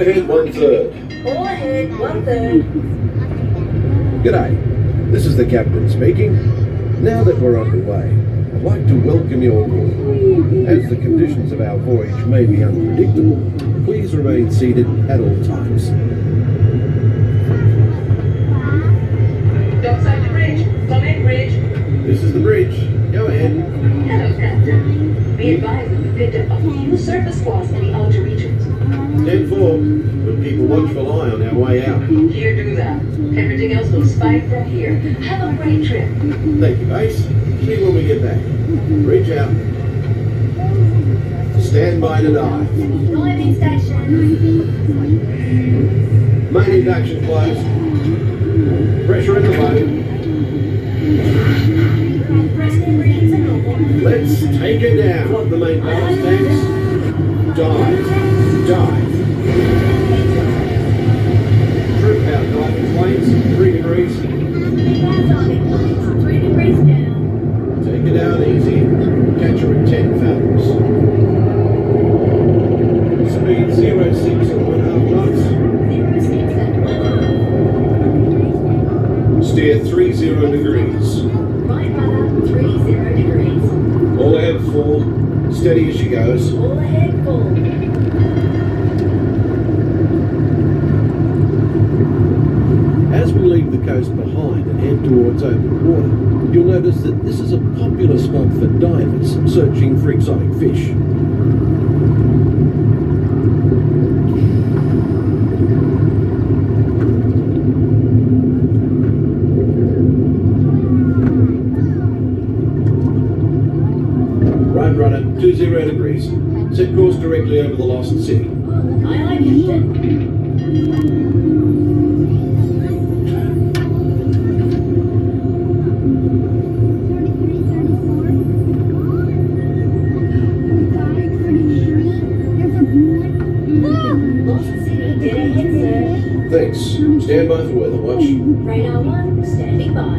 ahead, 1/3. All ahead, 1/3. G'day, this is the captain speaking. Now that we're underway, I'd like to welcome you aboard. As the conditions of our voyage may be unpredictable, please remain seated at all times. Dockside the bridge. Come in, bridge. This is the bridge. Go ahead. Hello, Captain. Be advised that we picked up a few surface squads in the outer regions. 10-4. We'll keep a watchful eye on our way out. Here, do that. Everything else will spike from here. Have a great trip. Thank you, Base. See you when we get back. Bridge out. Stand by to dive. Diving station. Main induction closed. Pressure in the boat. Let's take it down. Plug the main ballast tanks. Dive. Dive. Trip out diving planes. 3 degrees. 3 degrees down. Take it down easy. Catch her at 10 fathoms. Speed 06 at 1/2 knots. 06 at 1/2. Steer 30 degrees. Right rudder, 30 degrees. All ahead full. Steady as she goes. All ahead full. As we leave the coast behind and head towards open water, you'll notice that this is a popular spot for divers searching for exotic fish. Right rudder, 20 degrees. Set course directly over the lost city. Aye, aye, Captain. Lost City, dead ahead, sir. Thanks. Stand by for weather watch. Radar 1, standing by.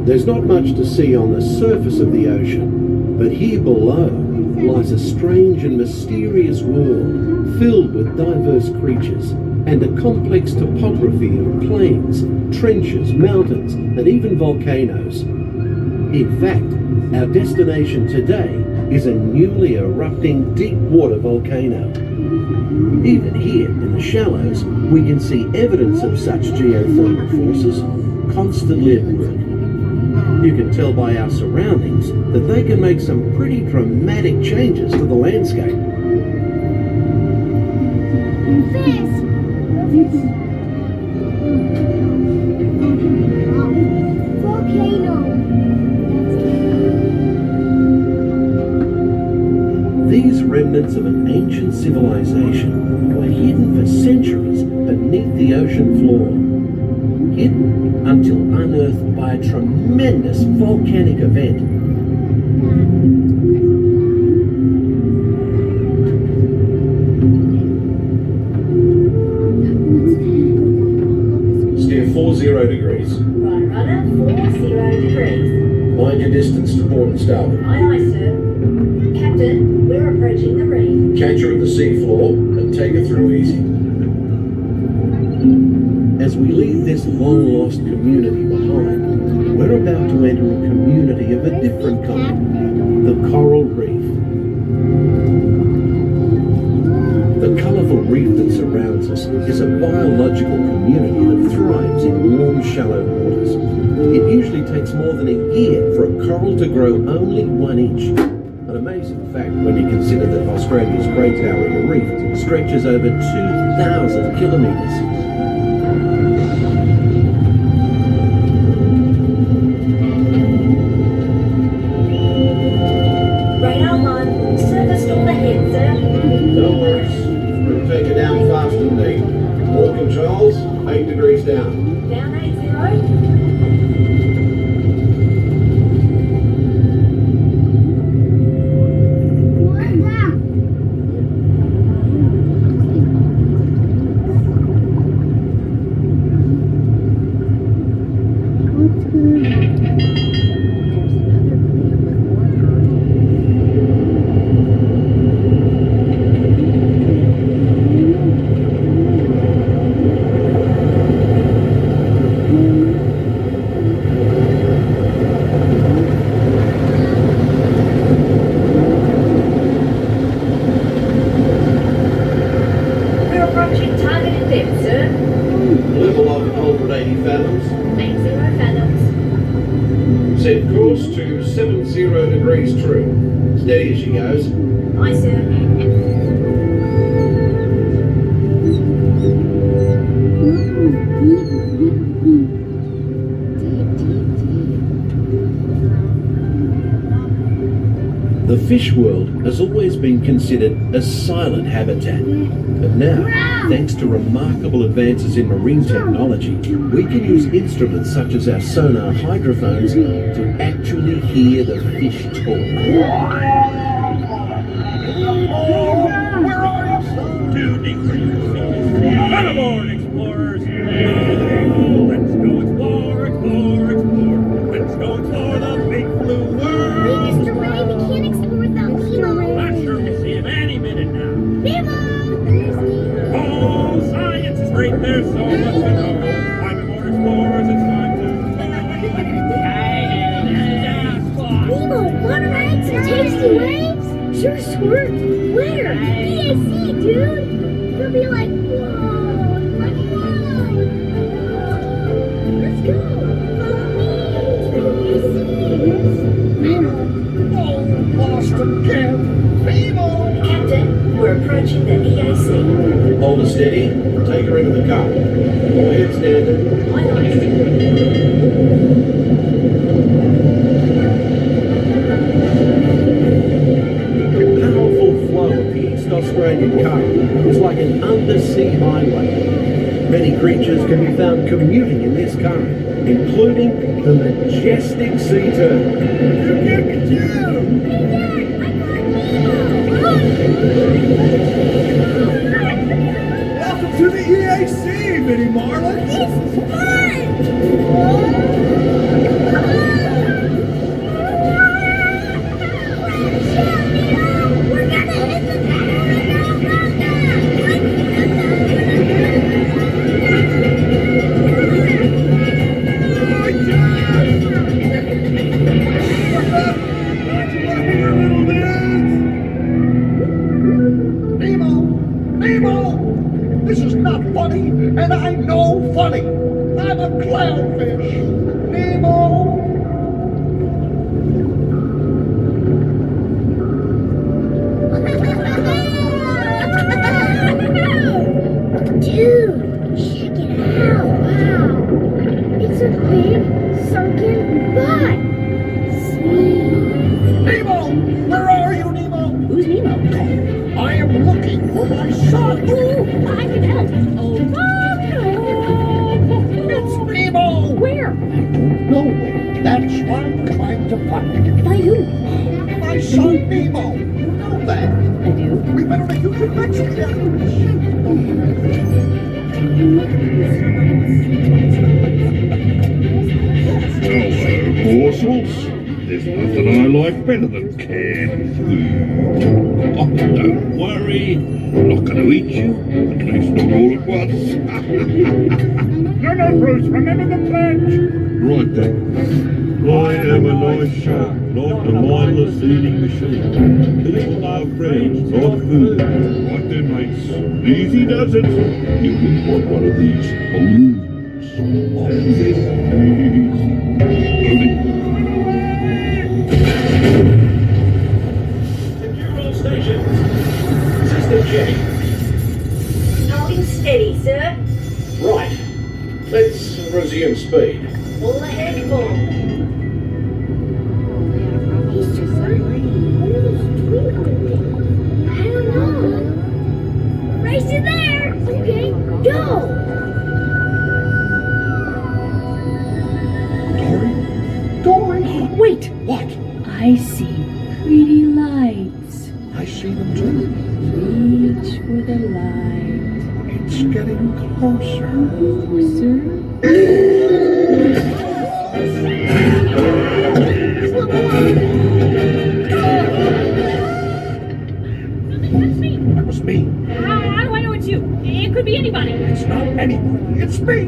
There's not much to see on the surface of the ocean, but here below lies a strange and mysterious world filled with diverse creatures and a complex topography of plains, trenches, mountains, and even volcanoes. In fact, our destination today is a newly erupting deep water volcano. Even here in the shallows, we can see evidence of such geothermal forces constantly at work. You can tell by our surroundings that they can make some pretty dramatic changes to the landscape. These remnants of an ancient civilization were hidden for centuries beneath the ocean floor. Hidden until unearthed by a tremendous volcanic event. Steer 40 degrees. Right rudder, 40 degrees. Mind your distance to port and starboard. Aye, aye, sir. Captain, we're approaching the reef. Catch her at the seafloor and take her through easy. As we leave this long-lost community behind, we're about to enter a community of a different kind, the coral reef. The colourful reef that surrounds us is a biological community that thrives in warm, shallow waters. It usually takes more than a year for a coral to grow only 1 inch. An amazing fact when you consider that Australia's Great Barrier Reef stretches over 2,000 kilometres. Radar 1, surface storm ahead, sir. No worries. We'll take it down fast and deep. All controls, 8 degrees down. Down 80. fathoms. Make 0 fathoms. Set course to 70 degrees true. Steady as she goes. Aye, sir. The fish world has always been considered a silent habitat. But now, thanks to remarkable advances in marine technology, we can use instruments such as our sonar hydrophones to actually hear the fish talk. Where are you, son? Too deep for you to see. Come aboard, explorers. Let's go explore, explore, explore. Let's go explore the big blue world. Mr. Ray, we can't explore without Nemo. I'm sure we'll see him any minute now. Nemo! Oh, science is great. There's so much to know. I'm aboard explorers. It's time to... Nemo, water rides and tasty waves? Sure, squirt. Where? PAC, dude. You'll be like, whoa, like, whoa. Let's go. Follow me. Lost again. Nemo! Captain, we're approaching the EAC. Hold her steady. Take her into the car. All heads standard. Aye, aye. The powerful flow of the East Australian current is like an undersea highway. Many creatures can be found commuting in this current, including the majestic sea turtle. Welcome to the EAC, Mini Marlin. This is fun! We're gonna hit the Nemo! Nemo! This is not funny, and I know funny. I'm a clownfish. Nemo! Dude, check it out. Wow. It's a big sunken butt. Sweet. Nemo! Where are you, Nemo? Who's Nemo? I am looking for my son. Ooh, I can help. Oh, It's Nemo! where? I don't know where. That's why I'm trying to find him. By who? My son, Nemo. You know that. I do. We better make you connection. Hello, morsels. There's nothing I like better than canned food. Oh, don't worry. I'm not going to eat you. At least not all at once. No, Bruce. Remember the pledge. Right then. I am a nice shark, not a mindless eating machine. People are friends, not food. Right then, mates. Easy does it. You will want one of these balloons. That's it. Easy. Moving. Secure all stations. System check. Holding steady, sir. Right. Let's resume speed. All ahead, full. Mr. Submarine, what are those twinkling things? I don't know. Race you there. Okay, go. Dory? Wait, What? I see pretty lights. I see them too. Reach for the light. It's getting closer. Closer. That was me. How do I know it's you? It could be anybody. It's not anybody. It's me.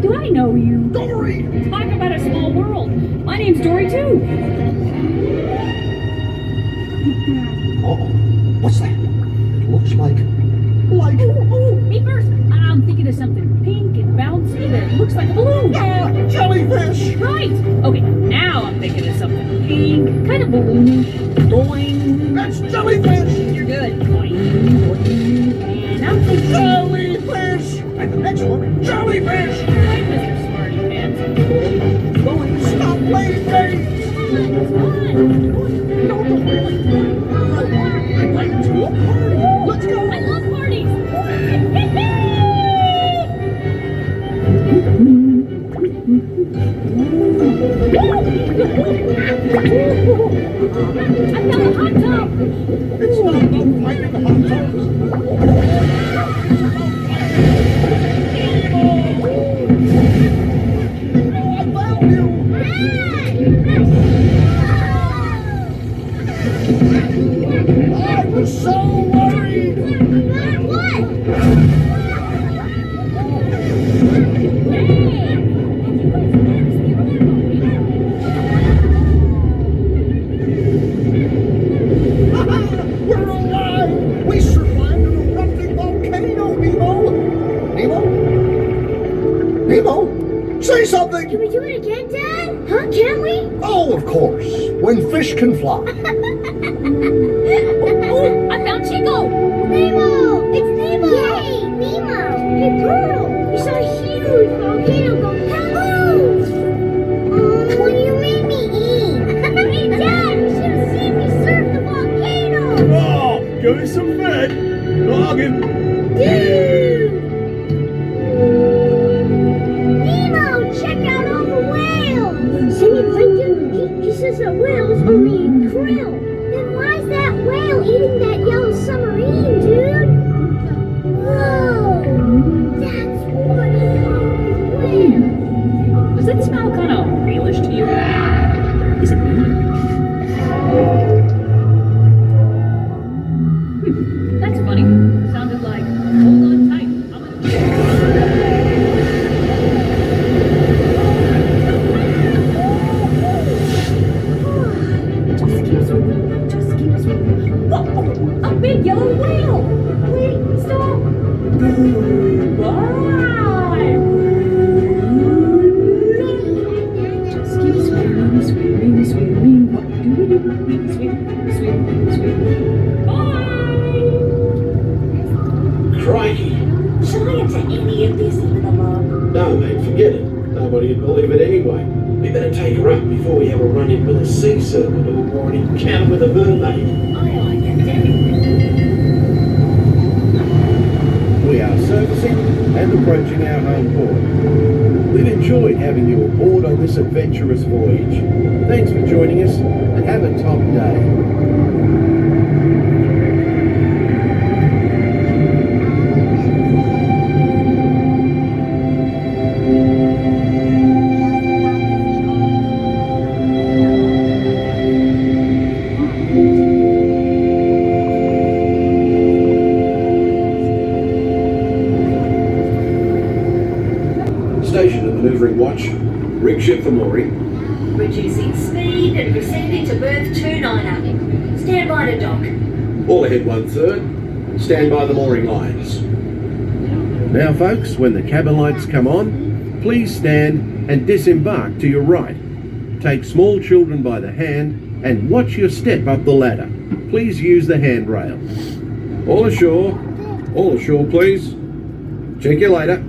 Do I know you? Dory. Talk about a small world. My name's Dory too. Uh-oh. What's that? It looks like... Ooh, me first. I'm thinking of something pink and bouncy it. Looks like a balloon. Jellyfish! Right. Okay, now I'm thinking of something pink, kind of balloonish. Boing. That's jellyfish! You're good. Boing, boing. And I'm thinking... Jellyfish! And the next one, jellyfish! Right, Mr. Smarty Pants. Boing, boing. Stop playing games! It's fun. No, don't really. I'd like to a party. Let's go! I love parties. I found a hot tub. It's not about finding hot tubs. I found you! I was so worried! We're alive! We survived an erupting volcano, Nemo! Nemo? Say something! Can we do it again, Dad? Huh? Can we? Oh, of course. When fish can fly. Oh, I found Chico. Nemo! It's Nemo! Yay! Nemo! Hey, Pearl! We saw a huge volcano go kaboom! Oh, you made me eat! Hey, Dad! You should have seen me surf the volcano! Oh, give me some fed. Noggin. Dude! Nemo! Check out all the whales! Semi-plankton? He says that whales only eat krill. Then why's that whale eating that yellow submarine, dude? Whoa! That's one whale! Does it smell kind of realish to you? Is it weird? That's funny. Sounded like, hold on tight. Just keep swimming. Just keep swimming. Whoa! A big yellow whale! Wait, stop! Why? Just keep swimming, swimming, swimming. What do we do? Swim, swim, swim. Bye! Crikey. Should I enter any of this even alone? No, mate, forget it. Nobody'd believe it anyway. We better take her up before we have a run-in with a sea serpent or an encounter with a mermaid. Aye, aye, Captain. We are surfacing and approaching our home port. We've enjoyed having you aboard on this adventurous voyage. Thanks for joining us and have a top day. Station and maneuvering watch. Rig ship for mooring. Reducing speed and proceeding to berth 29 Stand by to dock. All ahead 1/3. Stand by the mooring lines. Now folks, when the cabin lights come on, please stand and disembark to your right. Take small children by the hand and watch your step up the ladder. Please use the handrail. All ashore please. Check you later.